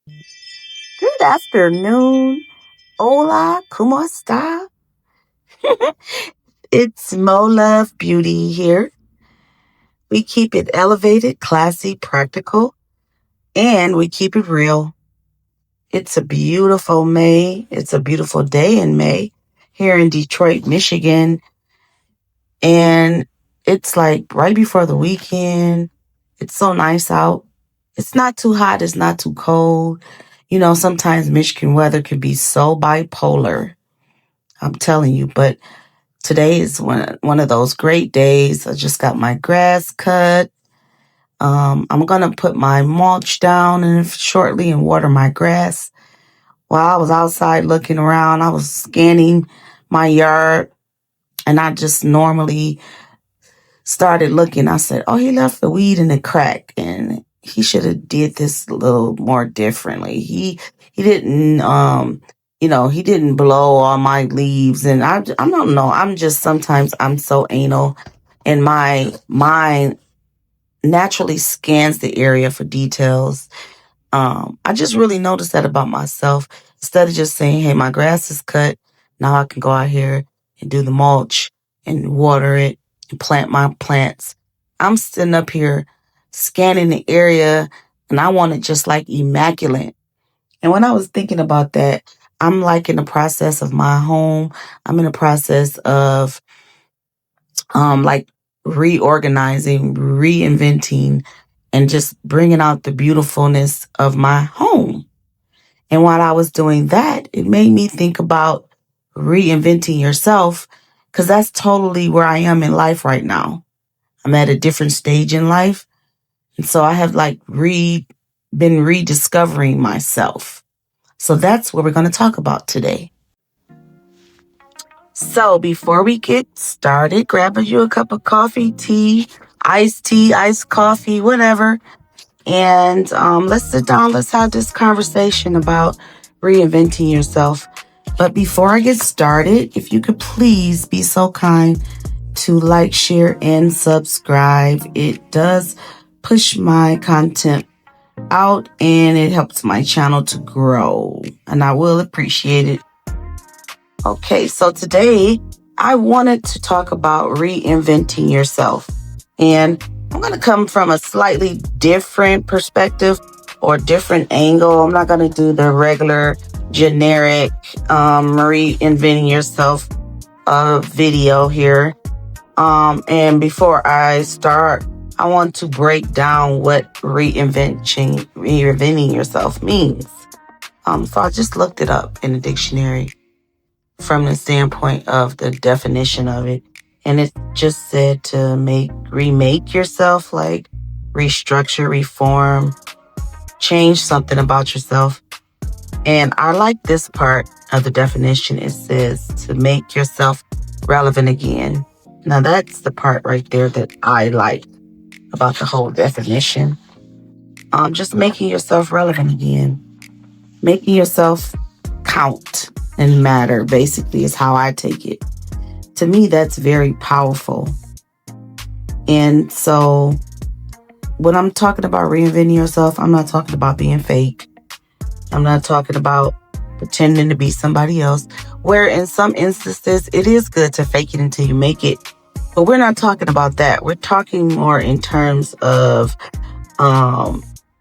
Good afternoon. Hola, ¿cómo está? It's Mo Love Beauty here. We keep it elevated, classy, practical, and we keep it real. It's a beautiful May. It's a beautiful day in May here in Detroit, Michigan. And it's like right before the weekend. It's so nice out. It's not too hot. It's not too cold. Sometimes Michigan weather can be so bipolar. I'm telling you, but today is one of those great days. I just got my grass cut. I'm going to put my mulch down shortly and water my grass. While I was outside looking around, I was scanning my yard, and I just normally started looking. I said, oh, he left the weed in the crack, and he should have did this a little more differently. He didn't, he didn't blow all my leaves, and I don't know. Sometimes I'm so anal, and my mind naturally scans the area for details. I just really noticed that about myself. Instead of just saying, hey, my grass is cut, now I can go out here and do the mulch and water it and plant my plants. I'm sitting up here scanning the area, and I want it just like immaculate. And when I was thinking about that, I'm like in the process of my home. I'm in the process of like reorganizing, reinventing, and just bringing out the beautifulness of my home. And while I was doing that, it made me think about reinventing yourself, because that's totally where I am in life right now. I'm at a different stage in life. And so I have been rediscovering myself. So that's what we're going to talk about today. So before we get started, grab you a cup of coffee, tea, iced coffee, whatever. And let's sit down. Let's have this conversation about reinventing yourself. But before I get started, if you could please be so kind to like, share, and subscribe. It does push my content out, and it helps my channel to grow. And I will appreciate it. Okay, so today I wanted to talk about reinventing yourself. And I'm going to come from a slightly different perspective or different angle. I'm not going to do the regular generic reinventing yourself video here. And before I start, I want to break down what reinventing yourself means. So I just looked it up in the dictionary from the standpoint of the definition of it. And it just said to remake yourself, like restructure, reform, change something about yourself. And I like this part of the definition. It says to make yourself relevant again. Now that's the part right there that I like about the whole definition. Just making yourself relevant again. Making yourself count and matter, basically, is how I take it. To me, that's very powerful. And so when I'm talking about reinventing yourself, I'm not talking about being fake. I'm not talking about pretending to be somebody else, where in some instances, it is good to fake it until you make it. But we're not talking about that. We're talking more in terms of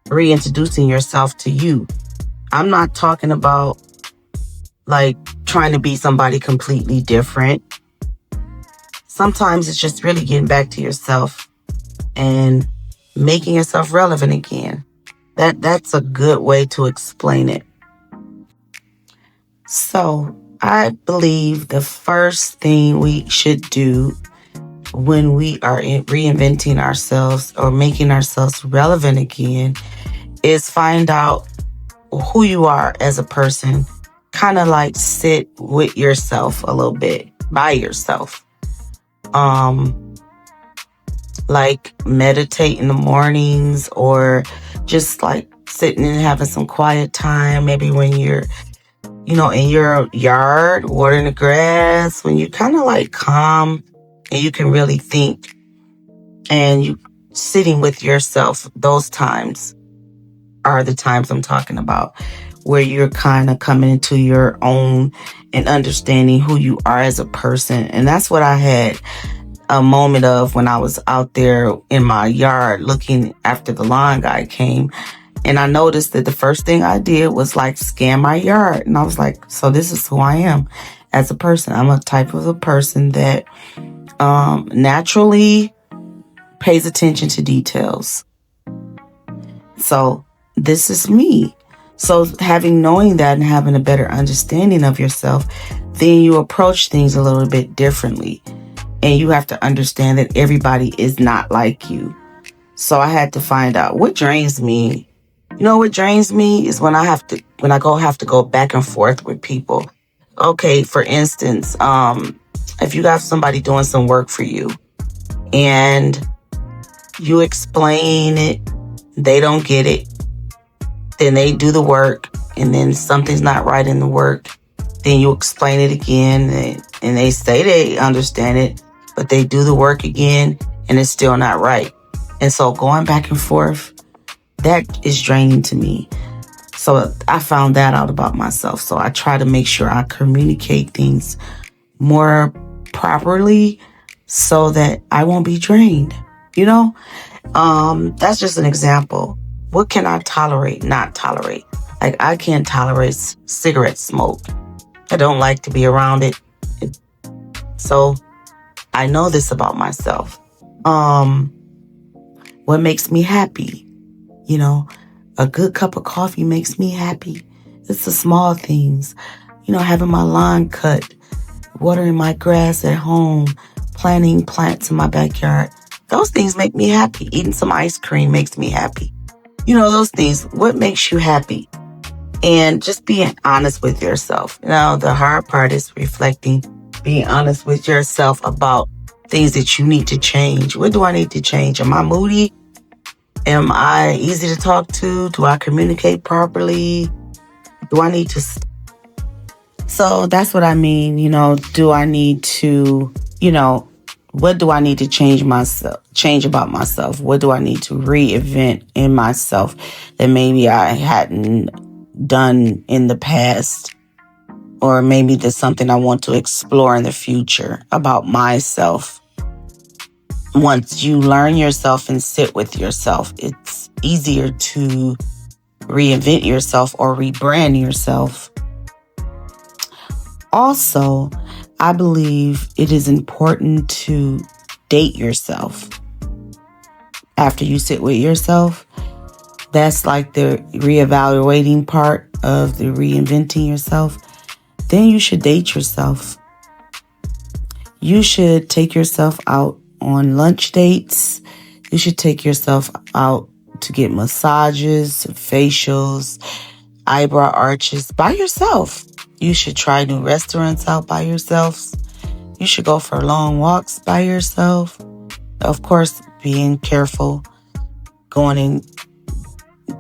reintroducing yourself to you. I'm not talking about like trying to be somebody completely different. Sometimes it's just really getting back to yourself and making yourself relevant again. That's a good way to explain it. So I believe the first thing we should do when we are reinventing ourselves or making ourselves relevant again is find out who you are as a person. Kind of like sit with yourself a little bit, by yourself. Like meditate in the mornings, or just like sitting and having some quiet time. Maybe when you're, in your yard, watering the grass, when you're kind of like calm and you can really think, and you sitting with yourself, those times are the times I'm talking about, where you're kind of coming into your own and understanding who you are as a person. And that's what I had a moment of when I was out there in my yard looking after the lawn guy came. And I noticed that the first thing I did was like scan my yard. And I was like, so this is who I am as a person. I'm a type of a person that naturally pays attention to details. So this is me. So knowing that and having a better understanding of yourself, then you approach things a little bit differently. And you have to understand that everybody is not like you. So I had to find out what drains me. You know what drains me is when I have to go back and forth with people. Okay, for instance, if you got somebody doing some work for you and you explain it, they don't get it, then they do the work and then something's not right in the work, then you explain it again and they say they understand it, but they do the work again and it's still not right. And so going back and forth, that is draining to me. So I found that out about myself. So I try to make sure I communicate things more properly so that I won't be drained. You know, that's just an example. What can I tolerate, not tolerate? Like I can't tolerate cigarette smoke. I don't like to be around it. So I know this about myself. What makes me happy? You know, a good cup of coffee makes me happy. It's the small things. You know, having my lawn cut, watering my grass at home, planting plants in my backyard. Those things make me happy. Eating some ice cream makes me happy. You know, those things. What makes you happy? And just being honest with yourself. You know, the hard part is reflecting, being honest with yourself about things that you need to change. What do I need to change? Am I moody? Am I easy to talk to? Do I communicate properly? Do I need to... So that's what I mean. You know, do I need to, what do I need to change about myself? What do I need to reinvent in myself that maybe I hadn't done in the past? Or maybe there's something I want to explore in the future about myself. Once you learn yourself and sit with yourself, it's easier to reinvent yourself or rebrand yourself. Also, I believe it is important to date yourself. After you sit with yourself, that's like the reevaluating part of the reinventing yourself. Then you should date yourself. You should take yourself out on lunch dates. You should take yourself out to get massages, facials, eyebrow arches by yourself. You should try new restaurants out by yourself. You should go for long walks by yourself. Of course, being careful, going in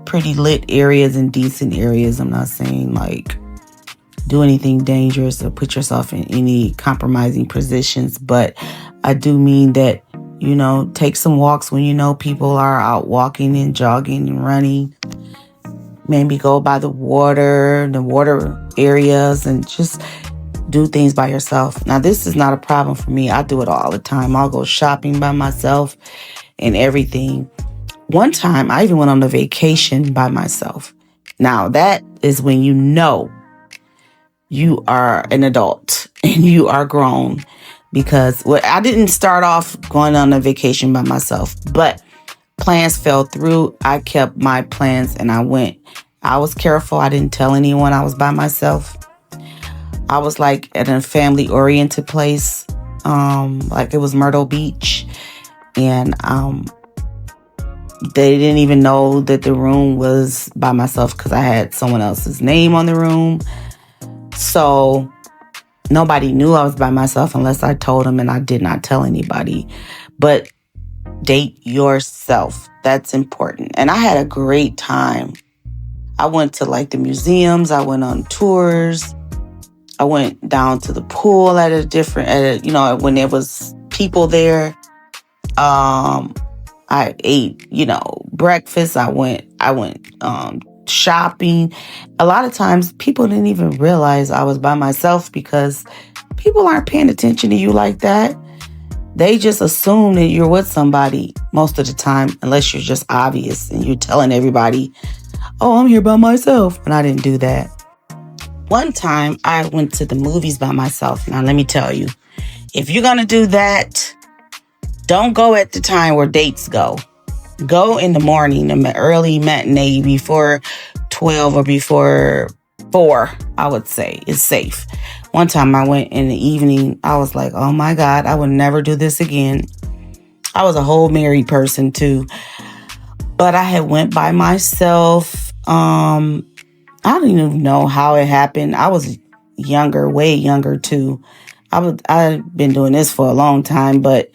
pretty lit areas and decent areas. I'm not saying like do anything dangerous or put yourself in any compromising positions, but I do mean that, take some walks when people are out walking and jogging and running. Maybe go by the water areas, and just do things by yourself. Now, this is not a problem for me. I do it all the time. I'll go shopping by myself and everything. One time, I even went on a vacation by myself. Now, that is when you are an adult and you are grown. Because I didn't start off going on a vacation by myself, but plans fell through. I kept my plans and I went. I was careful. I didn't tell anyone I was by myself. I was like at a family-oriented place, like it was Myrtle Beach, and they didn't even know that the room was by myself because I had someone else's name on the room. So nobody knew I was by myself unless I told them, and I did not tell anybody. But date yourself. That's important. And I had a great time. I went to like the museums. I went on tours. I went down to the pool when there was people there. I ate, breakfast. I went shopping. A lot of times people didn't even realize I was by myself because people aren't paying attention to you like that. They just assume that you're with somebody most of the time, unless you're just obvious and you're telling everybody, oh, I'm here by myself. And I didn't do that. One time I went to the movies by myself. Now, let me tell you, if you're going to do that, don't go at the time where dates go. Go in the morning, the early matinee before 12 or before 4, I would say, is safe. One time I went in the evening. I was like, oh my God, I would never do this again. I was a whole married person too. But I had went by myself. I don't even know how it happened. I was younger, way younger too. I've been doing this for a long time, but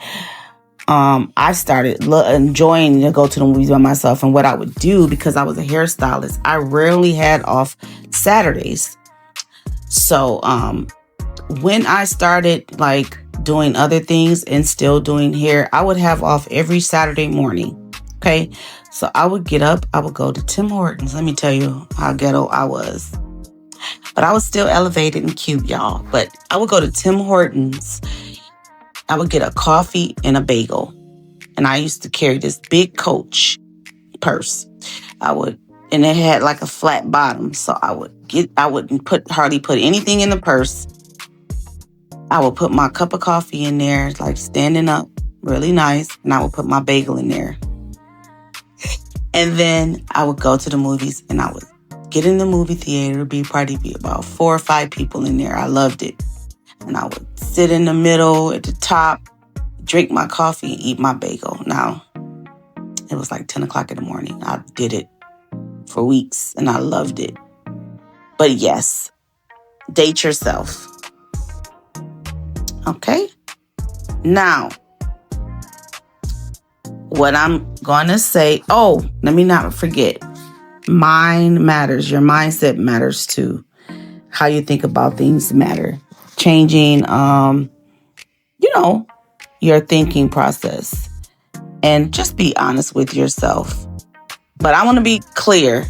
I started enjoying to go to the movies by myself. And what I would do, because I was a hairstylist, I rarely had off Saturdays. So when I started like doing other things and still doing hair, I would have off every Saturday morning. Okay. So I would get up, I would go to Tim Hortons. Let me tell you how ghetto I was. But I was still elevated and cute, y'all. But I would go to Tim Hortons. I would get a coffee and a bagel. And I used to carry this big Coach purse. And it had like a flat bottom. So I wouldn't hardly put anything in the purse. I would put my cup of coffee in there, like standing up, really nice. And I would put my bagel in there. And then I would go to the movies and I would get in the movie theater. Probably be about 4 or 5 people in there. I loved it. And I would sit in the middle at the top, drink my coffee and eat my bagel. Now, it was like 10 o'clock in the morning. I did it for weeks and I loved it. But yes, date yourself. Okay? Now, what I'm going to say, let me not forget. Mind matters. Your mindset matters too. How you think about things matter. Changing, your thinking process. And just be honest with yourself. But I want to be clear.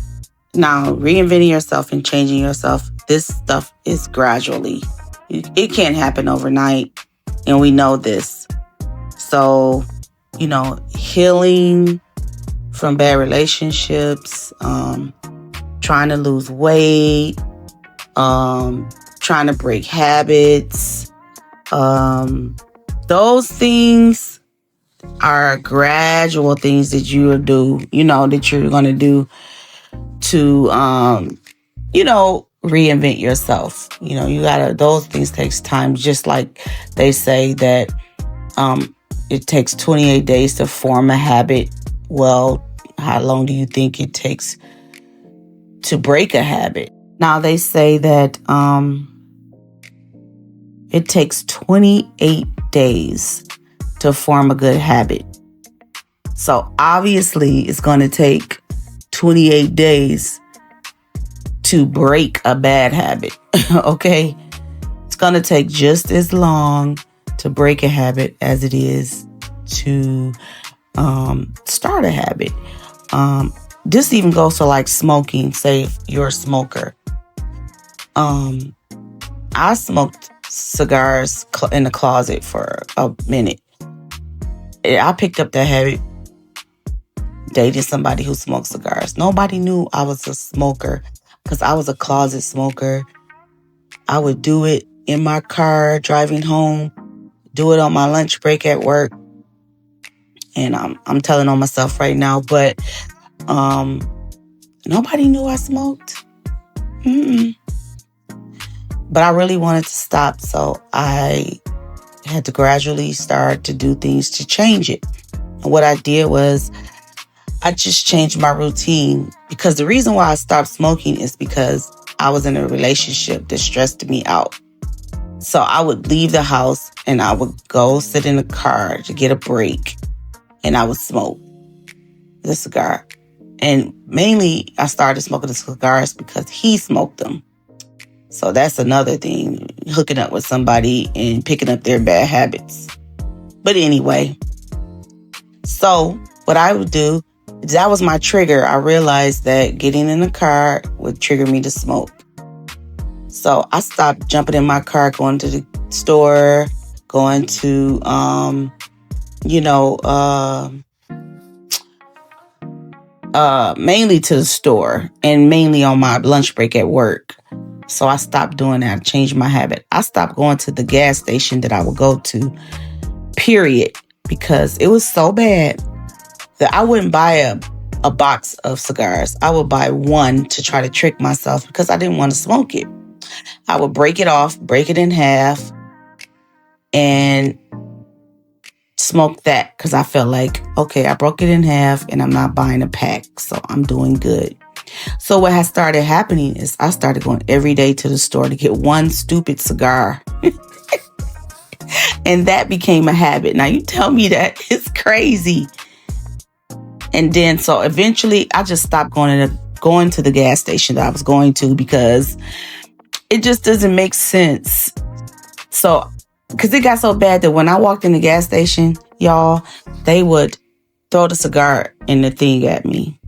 Now, reinventing yourself and changing yourself, this stuff is gradually. It can't happen overnight. And we know this. So, healing from bad relationships, trying to lose weight, trying to break habits. Those things are gradual things that you will do, that you're going to do to, reinvent yourself. Those things takes time. Just like they say that it takes 28 days to form a habit. Well, how long do you think it takes to break a habit? Now they say that it takes 28 days to form a good habit. So obviously it's going to take 28 days to break a bad habit. Okay? It's going to take just as long to break a habit as it is to start a habit. This even goes to like smoking. Say if you're a smoker. I smoked cigars in the closet for a minute. I picked up that habit dating somebody who smoked cigars. Nobody knew I was a smoker because I was a closet smoker. I would do it in my car driving home, do it on my lunch break at work. And I'm telling on myself right now, but nobody knew I smoked. But I really wanted to stop, so I had to gradually start to do things to change it. And what I did was I just changed my routine, because the reason why I stopped smoking is because I was in a relationship that stressed me out. So I would leave the house and I would go sit in the car to get a break, and I would smoke the cigar. And mainly I started smoking the cigars because he smoked them. So that's another thing, hooking up with somebody and picking up their bad habits. But anyway, so what I would do that was my trigger. I realized that getting in the car would trigger me to smoke. So I stopped jumping in my car, going to the store, going to, mainly to the store and mainly on my lunch break at work. So I stopped doing that. I changed my habit. I stopped going to the gas station that I would go to, period, because it was so bad that I wouldn't buy a box of cigars. I would buy one to try to trick myself because I didn't want to smoke it. I would break it off, break it in half, and smoke that because I felt like, okay, I broke it in half and I'm not buying a pack, so I'm doing good. So what has started happening is I started going every day to the store to get one stupid cigar. And that became a habit. Now you tell me that it's crazy. And then so eventually I just stopped going to the gas station that I was going to because it just doesn't make sense. So, because it got so bad that when I walked in the gas station, y'all, they would throw the cigar in the thing at me.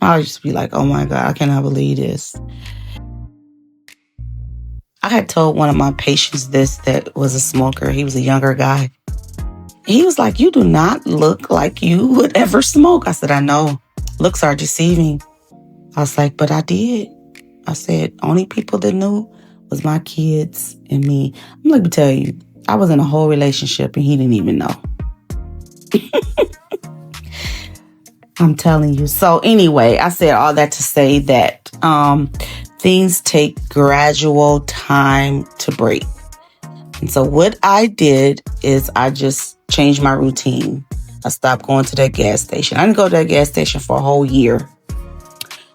I would just be like, oh my God, I cannot believe this. I had told one of my patients this that was a smoker. He was a younger guy. He was like, you do not look like you would ever smoke. I said, I know. Looks are deceiving. I was like, but I did. I said, only people that knew was my kids and me. Let me tell you, I was in a whole relationship and he didn't even know. I'm telling you. So anyway, I said all that to say that things take gradual time to break. And so what I did is I just changed my routine. I stopped going to that gas station. I didn't go to that gas station for a whole year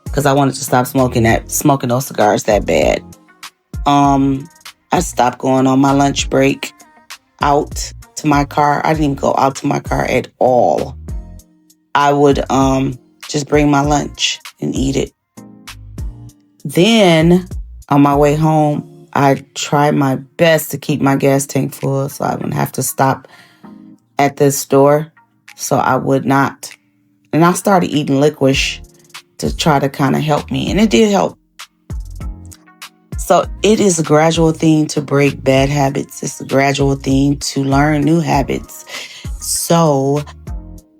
because I wanted to stop smoking those cigars that bad. I stopped going on my lunch break out to my car. I didn't even go out to my car at all. I would just bring my lunch and eat it. Then on my way home, I tried my best to keep my gas tank full so I wouldn't have to stop at the store. So I would not. And I started eating licorice to try to kind of help me. And it did help. So it is a gradual thing to break bad habits. It's a gradual thing to learn new habits. So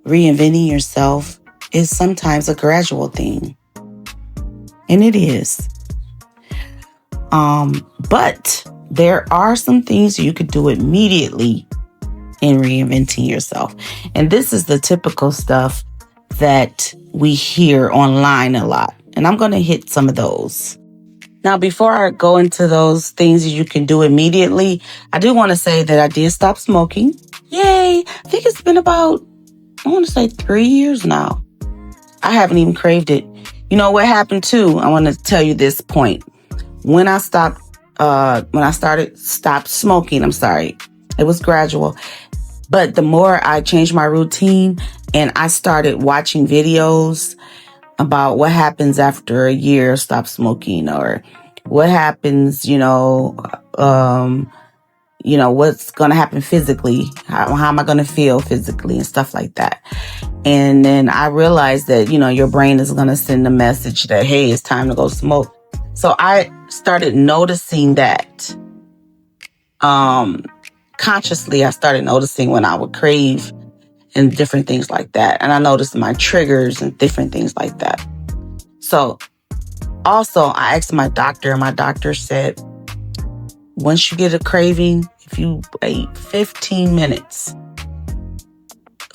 reinventing yourself is sometimes a gradual thing. And it is. But there are some things you could do immediately in reinventing yourself. And this is the typical stuff that we hear online a lot. And I'm going to hit some of those. Now, before I go into those things you can do immediately, I do want to say that I did stop smoking. Yay! I think it's been about, I want to say 3 years now. I haven't even craved it. You know what happened too? I want to tell you this point. When I stopped smoking, it was gradual. But the more I changed my routine and I started watching videos about what happens after a year stop smoking, or what happens, what's going to happen physically, how am I going to feel physically and stuff like that. And then I realized that, your brain is going to send a message that, hey, it's time to go smoke. So I started noticing that. Consciously, I started noticing when I would crave and different things like that. And I noticed my triggers and different things like that. So also, I asked my doctor, and my doctor said, once you get a craving, if you wait 15 minutes,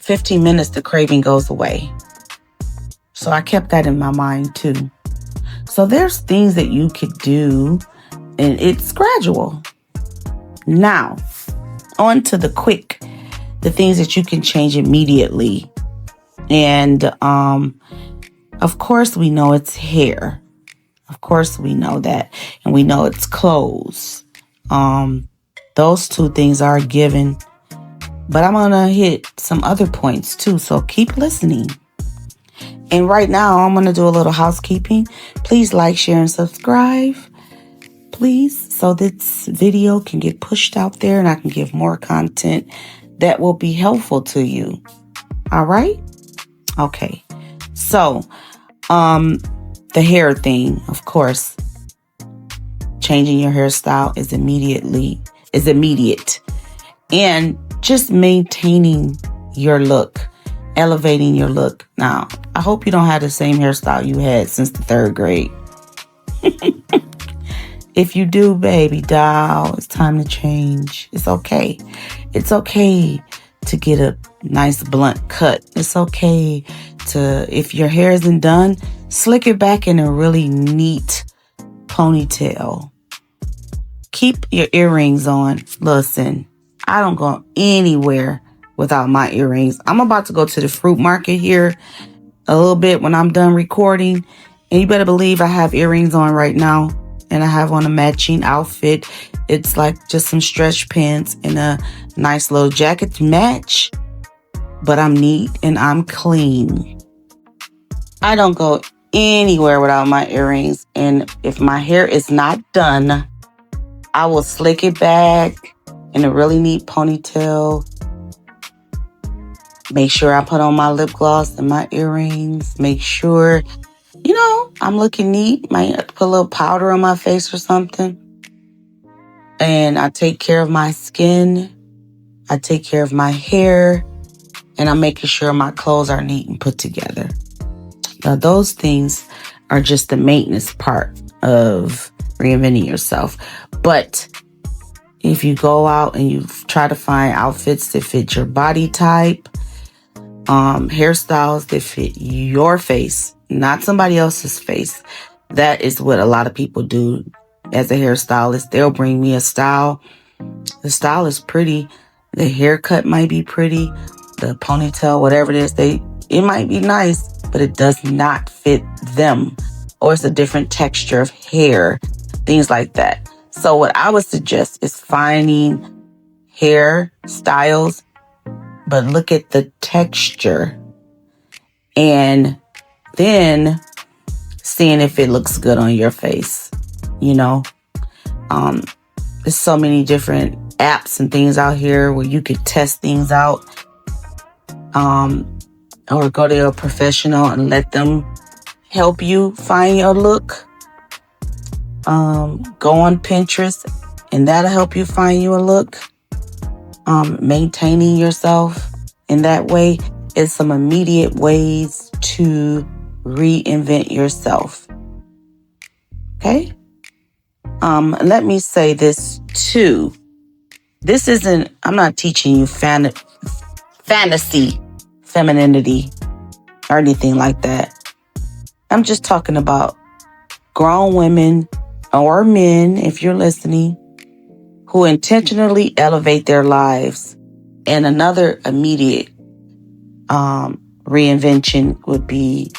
the craving goes away. So I kept that in my mind too. So there's things that you could do, and it's gradual. Now, on to the things that you can change immediately. And of course, we know it's hair. Of course, we know that. And we know it's clothes. Those two things are a given. But I'm going to hit some other points too. So keep listening. And right now, I'm going to do a little housekeeping. Please like, share, and subscribe. Please, so this video can get pushed out there and I can give more content that will be helpful to you. All right? Okay. So, the hair thing, of course, changing your hairstyle is immediate. And just maintaining your look, elevating your look. Now, I hope you don't have the same hairstyle you had since the 3rd grade. If you do, baby doll, it's time to change. It's okay. It's okay to get a nice blunt cut. It's okay to, if your hair isn't done, slick it back in a really neat ponytail. Keep your earrings on. Listen, I don't go anywhere without my earrings. I'm about to go to the fruit market here a little bit when I'm done recording. And you better believe I have earrings on right now. And I have on a matching outfit. It's like just some stretch pants and a nice little jacket to match. But I'm neat and I'm clean. I don't go anywhere without my earrings. And if my hair is not done, I will slick it back in a really neat ponytail. Make sure I put on my lip gloss and my earrings. Make sure, I'm looking neat. Might put a little powder on my face or something. And I take care of my skin. I take care of my hair. And I'm making sure my clothes are neat and put together. Now, those things are just the maintenance part of reinventing yourself. But if you go out and you try to find outfits that fit your body type, hairstyles that fit your face, not somebody else's face. That is what a lot of people do as a hairstylist. They'll bring me a style. The style is pretty. The haircut might be pretty. The ponytail, whatever it is, it might be nice, but it does not fit them. Or it's a different texture of hair, things like that. So what I would suggest is finding hair styles, but look at the texture and then seeing if it looks good on your face. There's so many different apps and things out here where you could test things out, or go to a professional and let them help you find your look. Go on Pinterest and that'll help you find you a look. Maintaining yourself in that way is some immediate ways to reinvent yourself. Okay? Let me say this too. I'm not teaching you fantasy femininity or anything like that. I'm just talking about grown women or men, if you're listening, who intentionally elevate their lives. And another immediate reinvention would be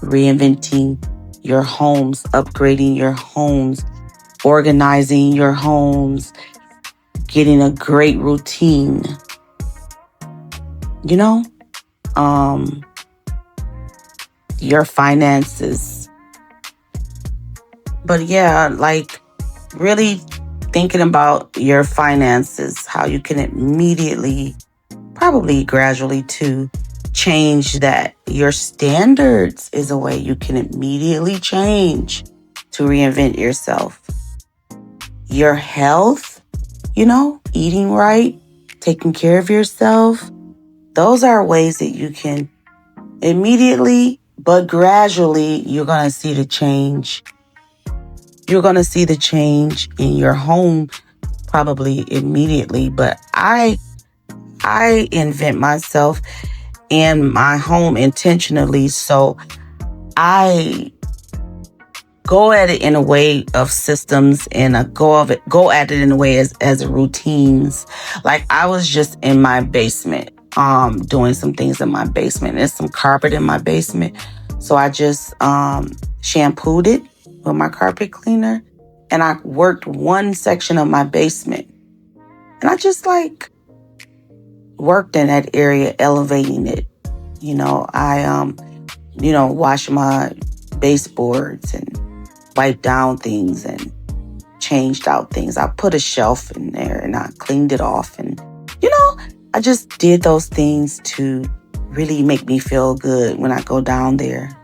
reinventing your homes, upgrading your homes, organizing your homes, getting a great routine. Your finances. But yeah, like really thinking about your finances, how you can immediately, probably gradually too, change that. Your standards is a way you can immediately change to reinvent yourself. Your health, eating right, taking care of yourself. Those are ways that you can immediately, but gradually, you're going to see the change. You're going to see the change in your home probably immediately. But I invent myself and my home intentionally. So I go at it in a way of systems and go at it in a way as routines. Like I was just in my basement, doing some things in my basement. There's some carpet in my basement. So I just shampooed it with my carpet cleaner and I worked one section of my basement. And I just worked in that area, elevating it. I washed my baseboards and wiped down things and changed out things. I put a shelf in there and I cleaned it off. And, I just did those things to really make me feel good when I go down there.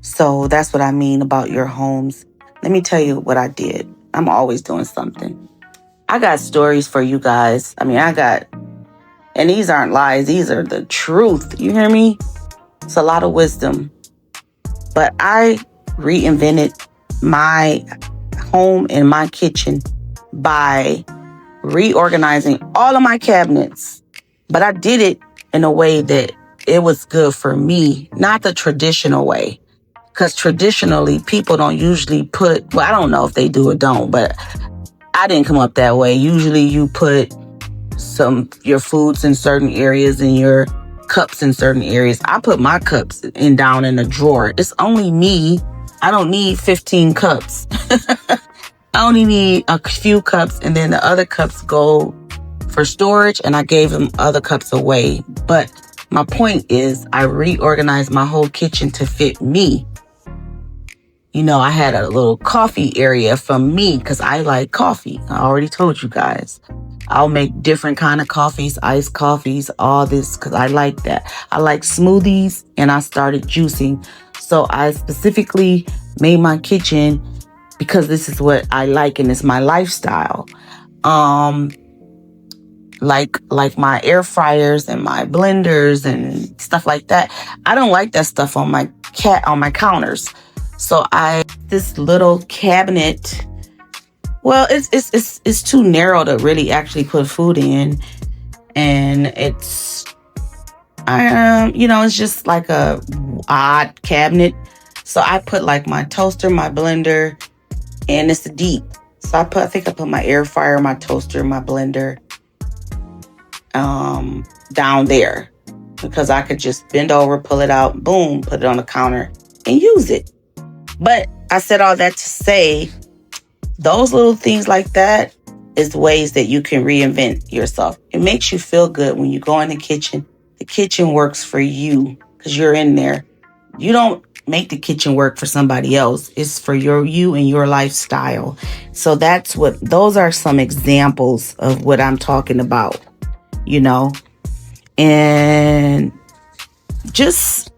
So that's what I mean about your homes. Let me tell you what I did. I'm always doing something. I got stories for you guys. And these aren't lies. These are the truth. You hear me? It's a lot of wisdom. But I reinvented my home and my kitchen by reorganizing all of my cabinets. But I did it in a way that it was good for me, not the traditional way. Because traditionally, people don't usually I don't know if they do or don't, but I didn't come up that way. Usually you put your foods in certain areas and your cups in certain areas. I put my cups down in a drawer. It's only me. I don't need 15 cups. I only need a few cups, and then the other cups go for storage, and I gave them other cups away. But my point is, I reorganized my whole kitchen to fit me. I had a little coffee area for me because I like coffee. I already told you guys. I'll make different kind of coffees, iced coffees, all this because I like that. I like smoothies, and I started juicing. So I specifically made my kitchen because this is what I like and it's my lifestyle. Like my air fryers and my blenders and stuff like that. I don't like that stuff on my counters. So this little cabinet. Well, it's too narrow to really actually put food in, and it's just like a odd cabinet. So I put like my toaster, my blender, and it's deep. So I think I put my air fryer, my toaster, my blender, down there because I could just bend over, pull it out, boom, put it on the counter and use it. But I said all that to say, those little things like that is ways that you can reinvent yourself. It makes you feel good when you go in the kitchen. The kitchen works for you because you're in there. You don't make the kitchen work for somebody else. It's for you and your lifestyle. So those are some examples of what I'm talking about, and just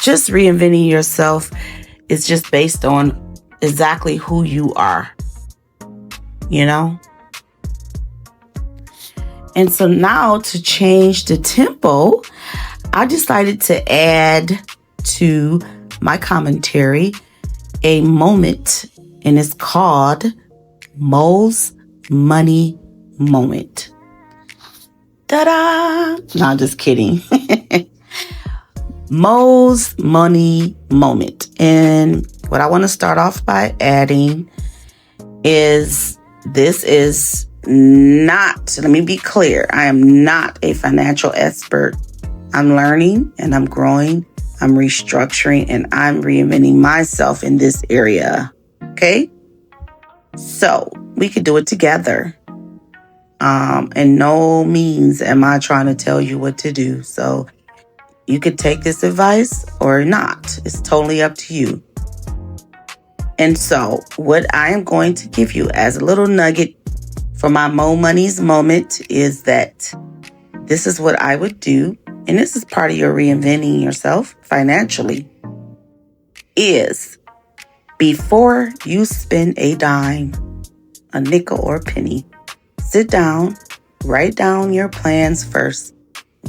reinventing yourself is just based on exactly who you are, And so now to change the tempo, I decided to add to my commentary a moment, and it's called Mo's Money Moment. Ta-da! No, I'm just kidding. Mo's Money Moment. And what I want to start off by adding is this is not, let me be clear, I am not a financial expert. I'm learning and I'm growing, I'm restructuring, and I'm reinventing myself in this area. Okay? So we could do it together. And no means am I trying to tell you what to do. So you could take this advice or not. It's totally up to you. And so what I am going to give you as a little nugget for my Mo Money's moment is that this is what I would do. And this is part of your reinventing yourself financially, is before you spend a dime, a nickel or a penny, sit down, write down your plans first.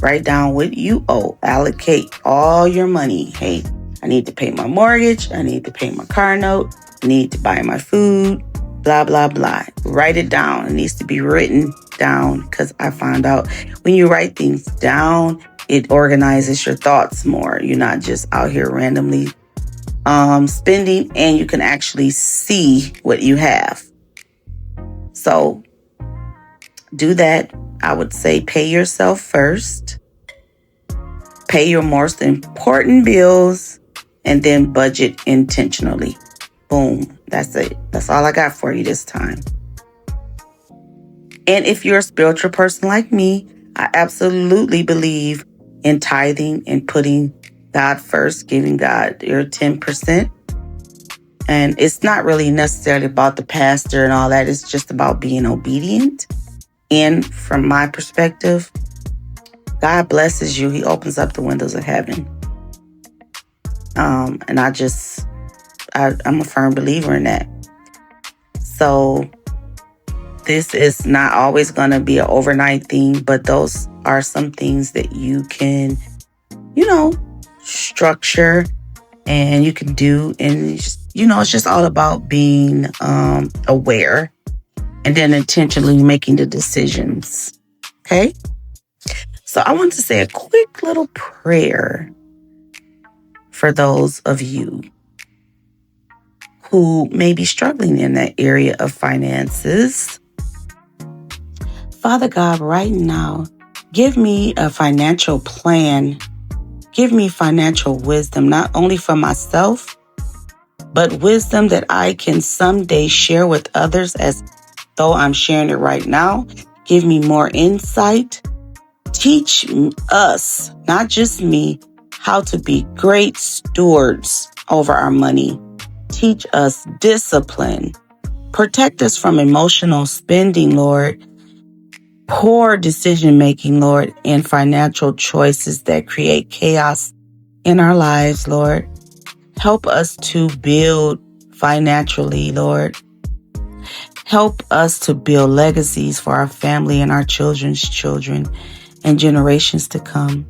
Write down what you owe. Allocate all your money. Hey, I need to pay my mortgage. I need to pay my car note. I need to buy my food. Blah, blah, blah. Write it down. It needs to be written down because I found out when you write things down, it organizes your thoughts more. You're not just out here randomly spending, and you can actually see what you have. So do that. I would say pay yourself first. Pay your most important bills, and then budget intentionally. Boom. That's it. That's all I got for you this time. And if you're a spiritual person like me, I absolutely believe in tithing and putting God first, giving God your 10%. And it's not really necessarily about the pastor and all that. It's just about being obedient. And from my perspective, God blesses you. He opens up the windows of heaven. And I'm a firm believer in that. So this is not always going to be an overnight thing, but those are some things that you can, structure and you can do. And, it's just all about being aware and then intentionally making the decisions. Okay? So I want to say a quick little prayer for those of you who may be struggling in that area of finances. Father God, right now, give me a financial plan. Give me financial wisdom, not only for myself, but wisdom that I can someday share with others as though I'm sharing it right now. Give me more insight. Teach us, not just me, how to be great stewards over our money. Teach us discipline. Protect us from emotional spending, Lord. Poor decision-making, Lord, and financial choices that create chaos in our lives, Lord. Help us to build financially, Lord. Help us to build legacies for our family and our children's children and generations to come.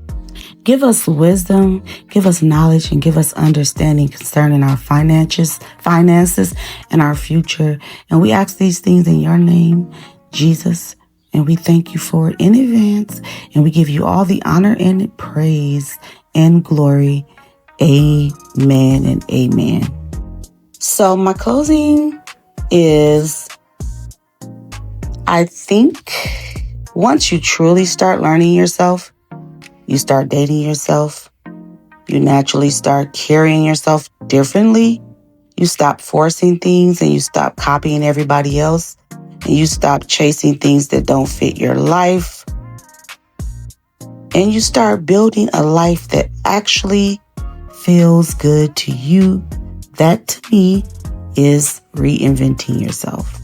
Give us wisdom, give us knowledge, and give us understanding concerning our finances, and our future. And we ask these things in your name, Jesus, and we thank you for it in advance. And we give you all the honor and praise and glory. Amen and amen. So my closing is, I think once you truly start learning yourself, you start dating yourself, you naturally start carrying yourself differently. You stop forcing things and you stop copying everybody else. And you stop chasing things that don't fit your life. And you start building a life that actually feels good to you. That to me is reinventing yourself.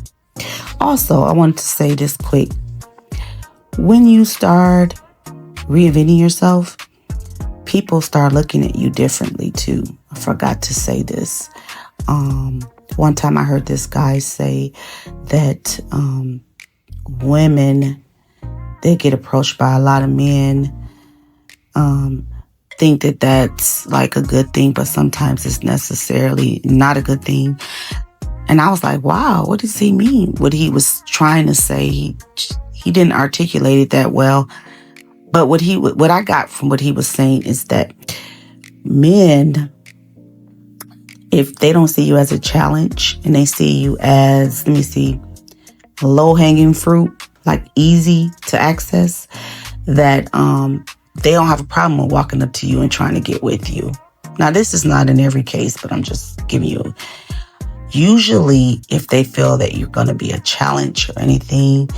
Also, I want to say this quick. When you start reinventing yourself, people start looking at you differently too. I forgot to say this. One time I heard this guy say that women, they get approached by a lot of men, think that that's like a good thing, but sometimes it's necessarily not a good thing. And I was like, wow, what does he mean? What he was trying to say, he didn't articulate it that well. But what I got from what he was saying is that men, if they don't see you as a challenge and they see you as, low-hanging fruit, like easy to access, that they don't have a problem with walking up to you and trying to get with you. Now, this is not in every case, but I'm just giving you. Usually, if they feel that you're going to be a challenge or anything,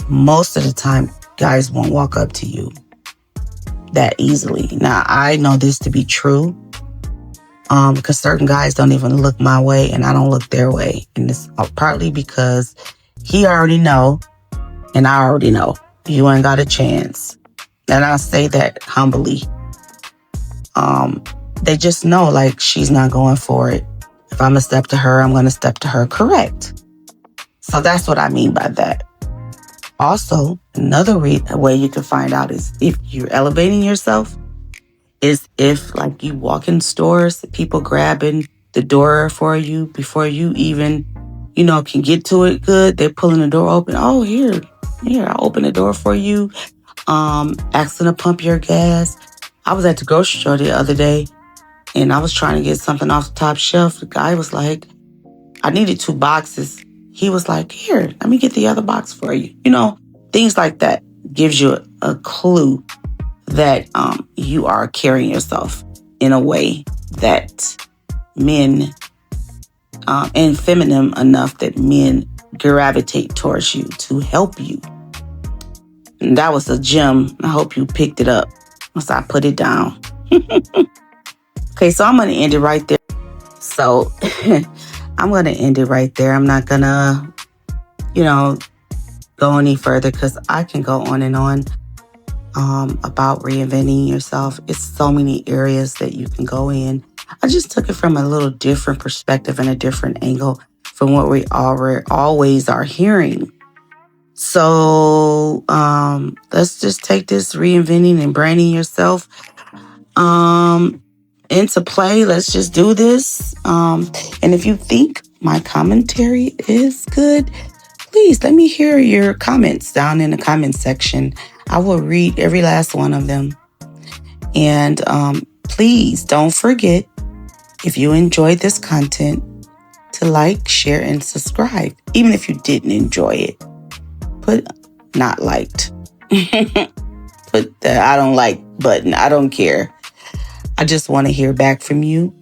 most of the time, guys won't walk up to you that easily. Now, I know this to be true because certain guys don't even look my way and I don't look their way. And it's partly because he already know and I already know you ain't got a chance. And I say that humbly. They just know, like, she's not going for it. If I'm going to step to her, I'm going to step to her correct. So that's what I mean by that. Also, another way you can find out is if you're elevating yourself is if, like, you walk in stores, people grabbing the door for you before you even, can get to it good. They're pulling the door open. Oh, here, I'll open the door for you. Asking to pump your gas. I was at the grocery store the other day and I was trying to get something off the top shelf. The guy was like, I needed 2 boxes. He was like, here, let me get the other box for you. Things like that gives you a clue that you are carrying yourself in a way that men, and feminine enough that men gravitate towards you to help you. And that was a gem. I hope you picked it up once I put it down. Okay, so I'm going to end it right there. So I'm going to end it right there. I'm not going to, go any further because I can go on and on. about reinventing yourself. It's so many areas that you can go in. I just took it from a little different perspective and a different angle from what we always are hearing. So let's just take this reinventing and branding yourself into play. Let's just do this. And if you think my commentary is good, please let me hear your comments down in the comment section. I will read every last one of them. And please don't forget, if you enjoyed this content, to like, share, and subscribe. Even if you didn't enjoy it, put not liked. Put the I don't like button. I don't care. I just want to hear back from you.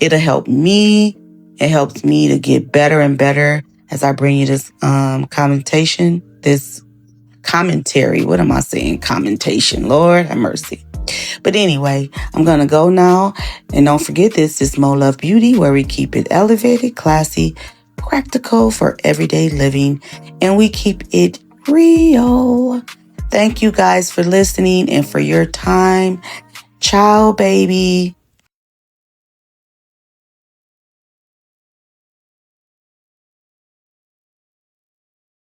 It'll help me. It helps me to get better and better as I bring you this this commentary. What am I saying? Commentation. Lord have mercy. But anyway, I'm going to go now. And don't forget, this is Mo Love Beauty, where we keep it elevated, classy, practical for everyday living, and we keep it real. Thank you guys for listening and for your time. Ciao, baby.